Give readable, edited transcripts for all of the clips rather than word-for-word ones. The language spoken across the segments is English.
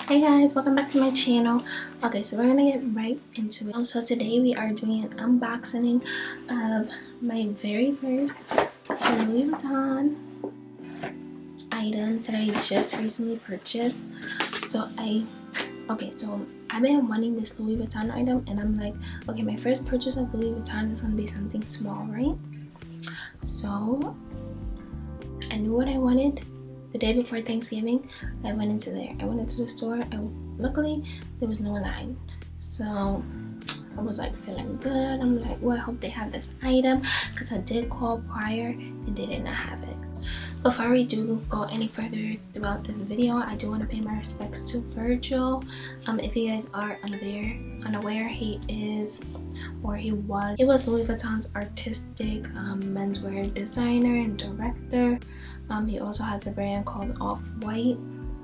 Hey guys, welcome back to my channel. Okay, so we're gonna get right into it. So today we are doing an unboxing of my very first Louis Vuitton item that I just recently purchased. So I've been wanting this Louis Vuitton item, and I'm like, okay, my first purchase of Louis Vuitton is gonna be something small, right? So I knew what I wanted. The day before Thanksgiving, I went into the store, and luckily there was no line. So I was like feeling good. I'm like, well, I hope they have this item, because I did call prior and they did not have it. Before we do go any further throughout this video, I do want to pay my respects to Virgil. If you guys are unaware, he was Louis Vuitton's artistic menswear designer and director. He also has a brand called Off-White,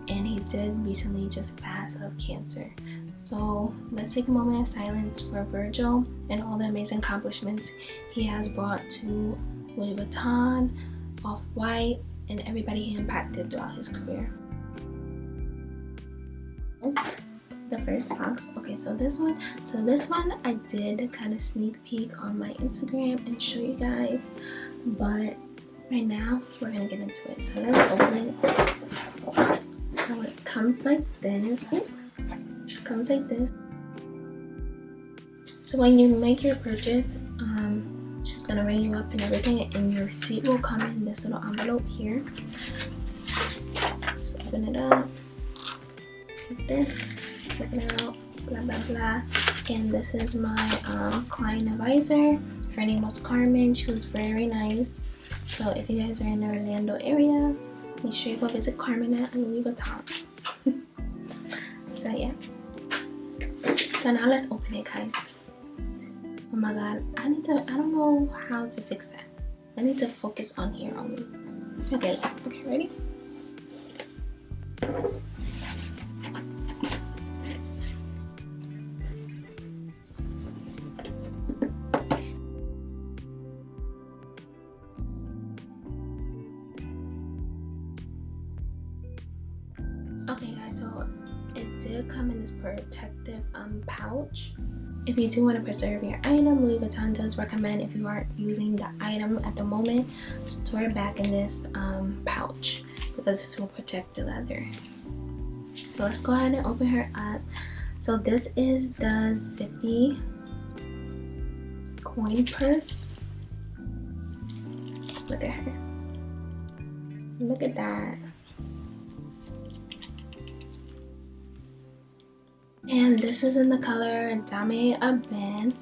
and he did recently just pass of cancer. So let's take a moment of silence for Virgil and all the amazing accomplishments he has brought to Louis Vuitton, Off-White, and everybody he impacted throughout his career. The first box. Okay, so this one I did kind of sneak peek on my Instagram and show you guys, but right now we're gonna get into it. So let's open it. So it comes like this. So when you make your purchase, she's gonna ring you up and everything, and your receipt will come in this little envelope here. Just open it up like this, take it out, blah blah blah. And this is my client advisor. Her name was Carmen. She was very nice. So if you guys are in the Orlando area, make sure you go visit Carmen at Louis Vuitton. So yeah. So now let's open it, guys. Oh my god, I don't know how to fix that. I need to focus on here only. Okay, ready? Okay guys, so it did come in this protective pouch. If you do want to preserve your item, Louis Vuitton does recommend, if you aren't using the item at the moment, store it back in this pouch, because this will protect the leather. So let's go ahead and open her up. So this is the Zippy coin purse. Look at her. Look at that. And this is in the color Dame Aben.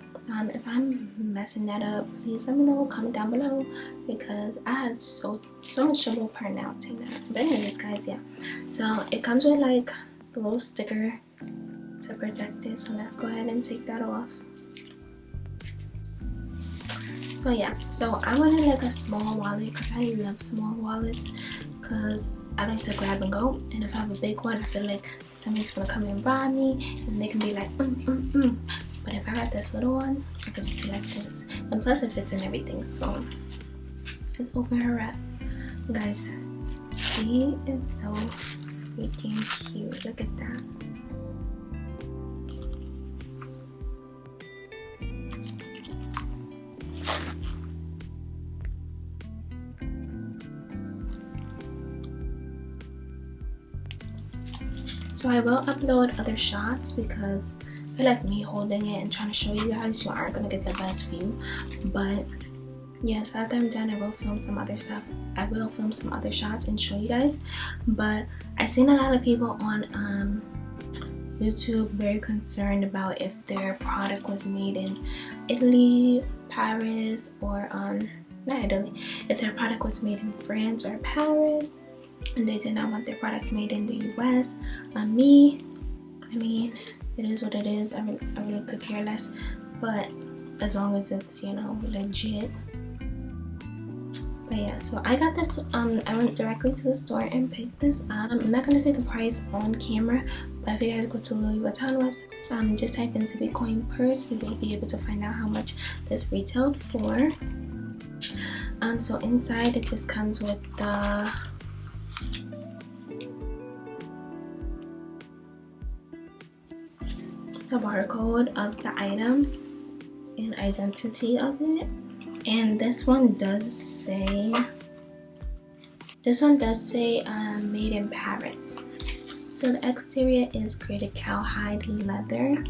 If I'm messing that up, please let me know. Comment down below, because I had so much trouble pronouncing that. But anyways, guys, yeah. So it comes with like a little sticker to protect it. So let's go ahead and take that off. So yeah. So I wanted like a small wallet, because I love small wallets, because I like to grab and go. And if I have a big one, I feel like somebody's gonna come and rob me, and they can be like, But if I got this little one, I can just be like this. And plus it fits in everything. So let's open her up. Guys, she is so freaking cute. Look at that. So I will upload other shots, because I feel like me holding it and trying to show you guys, you aren't gonna get the best view. But yes, after I'm done, I will film some other stuff. I will film some other shots and show you guys. But I've seen a lot of people on YouTube very concerned about if their product was made in Italy, Paris, or not Italy, if their product was made in France or Paris, and they did not want their products made in the US. I mean, it is what it is. I really could care less, but as long as it's, you know, legit. But yeah, so I got this. I went directly to the store and picked this up. I'm not gonna say the price on camera, but if you guys go to Louis Vuitton website, just type in Zippy coin purse, you will be able to find out how much this retailed for. So inside it just comes with the the barcode of the item and identity of it. And this one does say made in Paris. So the exterior is grated cowhide leather,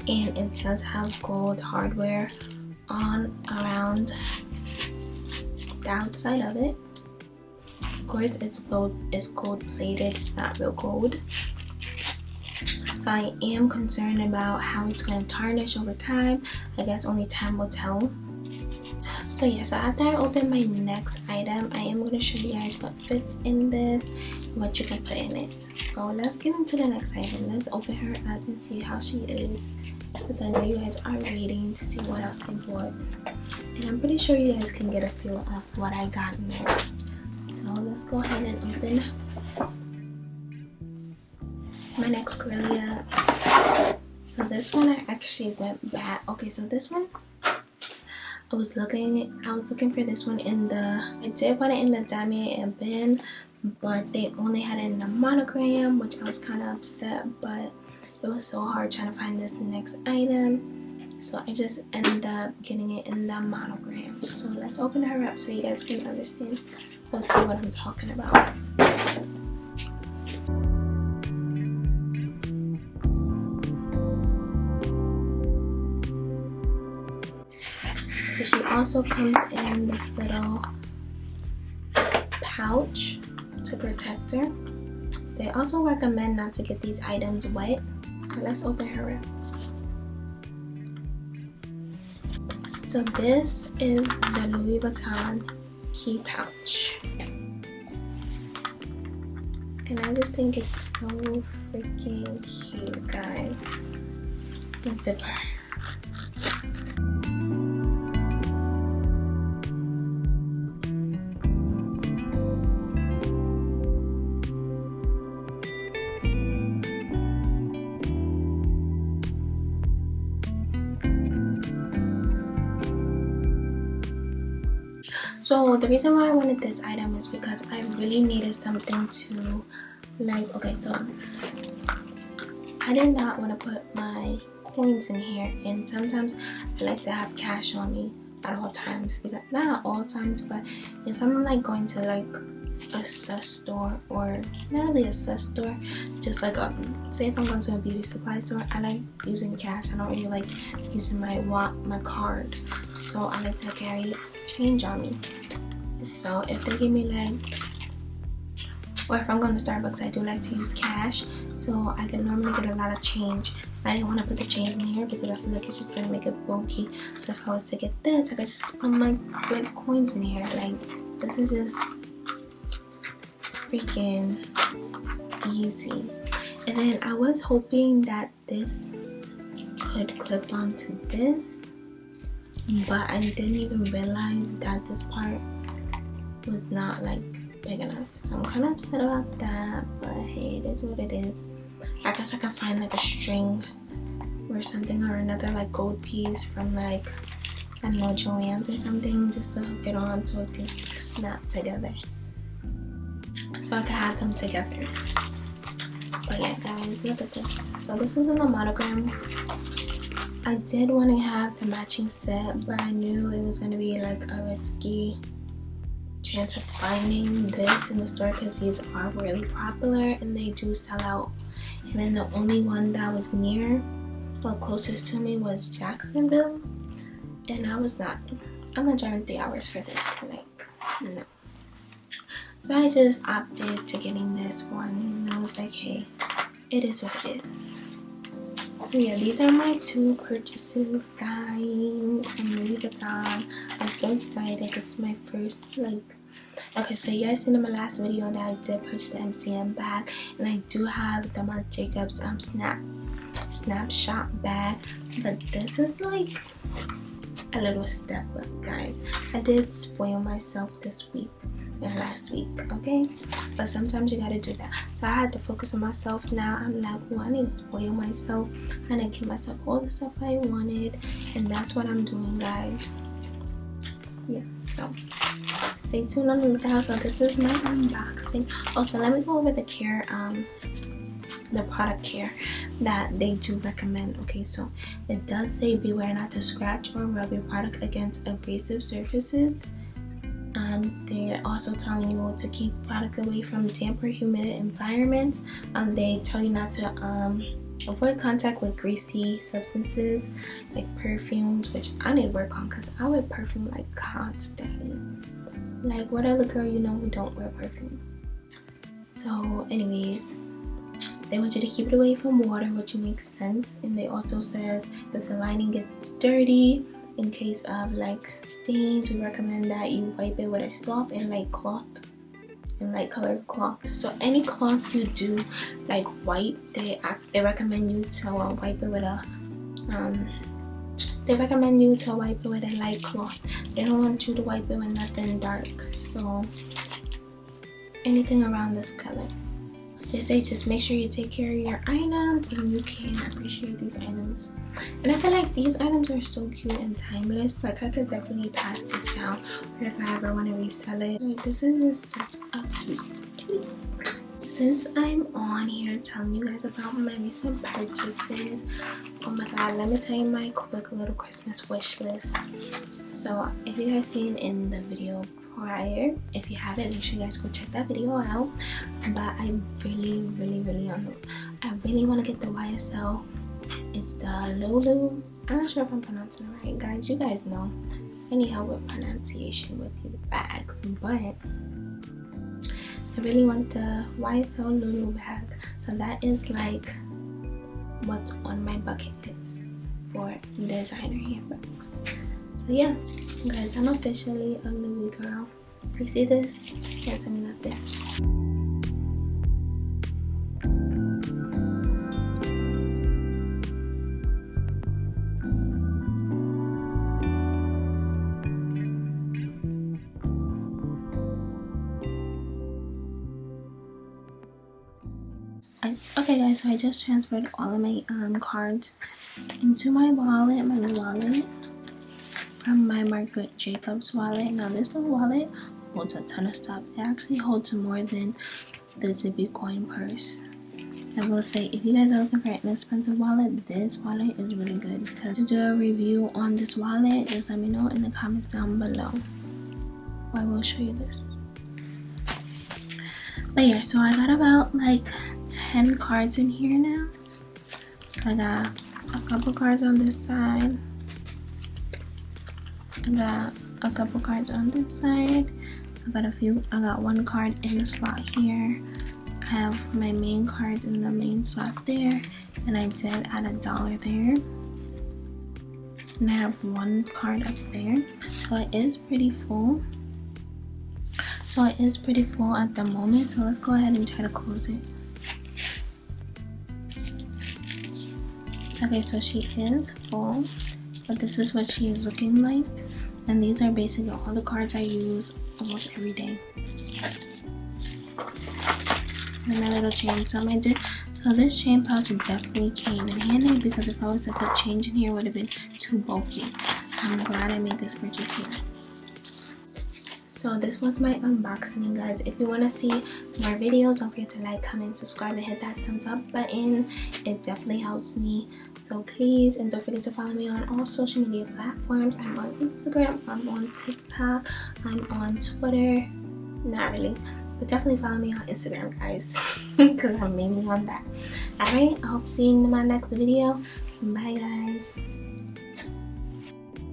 and it does have gold hardware on around the outside of it. Of course, it's gold plated, it's not real gold. So I am concerned about how it's going to tarnish over time. I guess only time will tell. So yeah, so after I open my next item, I am going to show you guys what fits in this, what you can put in it. So let's get into the next item. Let's open her up and see how she is, because I know you guys are waiting to see what else I bought. And I'm pretty sure you guys can get a feel of what I got next. So let's go ahead and open my next Corellia. So this one I actually went back. Okay, so this one I was looking for this one in the, I did want it in the Damier and Ben, but they only had it in the monogram, which I was kind of upset, but it was so hard trying to find this next item, so I just ended up getting it in the monogram. So let's open her up so you guys can understand or see what I'm talking about. So she also comes in this little pouch to protect her. They also recommend not to get these items wet. So let's open her up. So this is the Louis Vuitton Key pouch. And I just think it's so freaking cute, guys. And zipper. So the reason why I wanted this item is because I really needed something to, like, okay, so I did not want to put my coins in here, and sometimes I like to have cash on me at all times, because not at all times, but if I'm like going to like a sus store, or not really a sus store, just like say if I'm going to a beauty supply store, I like using cash. I don't really like using my card, so I like to carry change on me. So if they give me like, or if I'm going to Starbucks, I do like to use cash, so I can normally get a lot of change. I didn't want to put the change in here because I feel like it's just going to make it bulky. So if I was to get this, I could just put my good coins in here. Like, this is just freaking easy. And then I was hoping that this could clip onto this, but I didn't even realize that this part was not like big enough. So I'm kind of upset about that, but hey, it is what it is. I guess I could find like a string or something, or another like gold piece from like, I don't know, Joann's or something, just to hook it on so it can snap together, so I can have them together. But yeah, guys, look at this. So this is in the monogram. I did want to have the matching set, but I knew it was going to be like a risky chance of finding this in the store because these are really popular and they do sell out. And then the only one that was near, well, closest to me, was Jacksonville, and I'm not driving 3 hours for this, like, no. So I just opted to getting this one, and I was like, hey, it is what it is. So yeah, these are my 2 purchases, guys, from Louis Vuitton. I'm so excited. It's my first, like, okay, so you guys seen in my last video that I did purchase the MCM bag, and I do have the Marc Jacobs snapshot bag, but this is like a little step up, guys. I did spoil myself this week and last week, okay, but sometimes you gotta do that. So I had to focus on myself now. I'm like, well, I need to spoil myself. I need to give myself all the stuff I wanted, and that's what I'm doing, guys. Yeah, so stay tuned on the lookout. So this is my unboxing. Also, let me go over the care the product care that they do recommend. Okay, so it does say beware not to scratch or rub your product against abrasive surfaces. They're also telling you to keep product away from damp or humid environments. They tell you not to avoid contact with greasy substances like perfumes, which I need to work on because I wear perfume like constantly. Like, what other girl you know who don't wear perfume? So anyways, they want you to keep it away from water, which makes sense. And they also says if the lining gets dirty, in case of like stains, we recommend that you wipe it with a soft and light cloth and light colored cloth. So any cloth you do like white, they recommend you to wipe it with a light cloth. They don't want you to wipe it with nothing dark. So anything around this color. They say just make sure you take care of your items and you can appreciate these items. And I feel like these items are so cute and timeless. Like, I could definitely pass this down, or if I ever want to resell it. Like, this is just such a cute piece. Since I'm on here telling you guys about my recent purchases, oh my god, let me tell you my quick little Christmas wish list. So if you guys seen in the video prior, if you haven't, make sure you guys go check that video out. But I really want to get the YSL. It's the Lulu. I'm not sure if I'm pronouncing it right, guys. You guys know I need help with pronunciation with these bags, but I really want the YSL Lulu bag. So that is like what's on my bucket list for designer handbags. So yeah, guys, I'm officially a Louis girl. If you see this, can't tell me nothing. Okay guys, so I just transferred all of my cards into my wallet, my new wallet, from my Margaret Jacobs wallet. Now this little wallet holds a ton of stuff. It actually holds more than the Zippy coin purse. I will say, if you guys are looking for an inexpensive wallet, this wallet is really good. Because to do a review on this wallet, just let me know in the comments down below. I will show you this. But yeah, so I got about like 10 cards in here now. I got a couple cards on this side. I got a couple cards on this side. I got one card in the slot here. I have my main cards in the main slot there, and I did add $1 there. And I have one card up there, so it is pretty full. At the moment, so let's go ahead and try to close it. Okay, so she is full, but this is what she is looking like. And these are basically all the cards I use almost every day. And my little chain. So this chain pouch definitely came in handy, because if I was to put change in here, it would have been too bulky. So I'm glad I made this purchase here. So this was my unboxing, guys. If you want to see more videos, don't forget to like, comment, subscribe, and hit that thumbs up button. It definitely helps me. So please, and don't forget to follow me on all social media platforms. I'm on Instagram, I'm on TikTok, I'm on Twitter. Not really, but definitely follow me on Instagram, guys, because I'm mainly on that. Alright, I hope to see you in my next video. Bye, guys.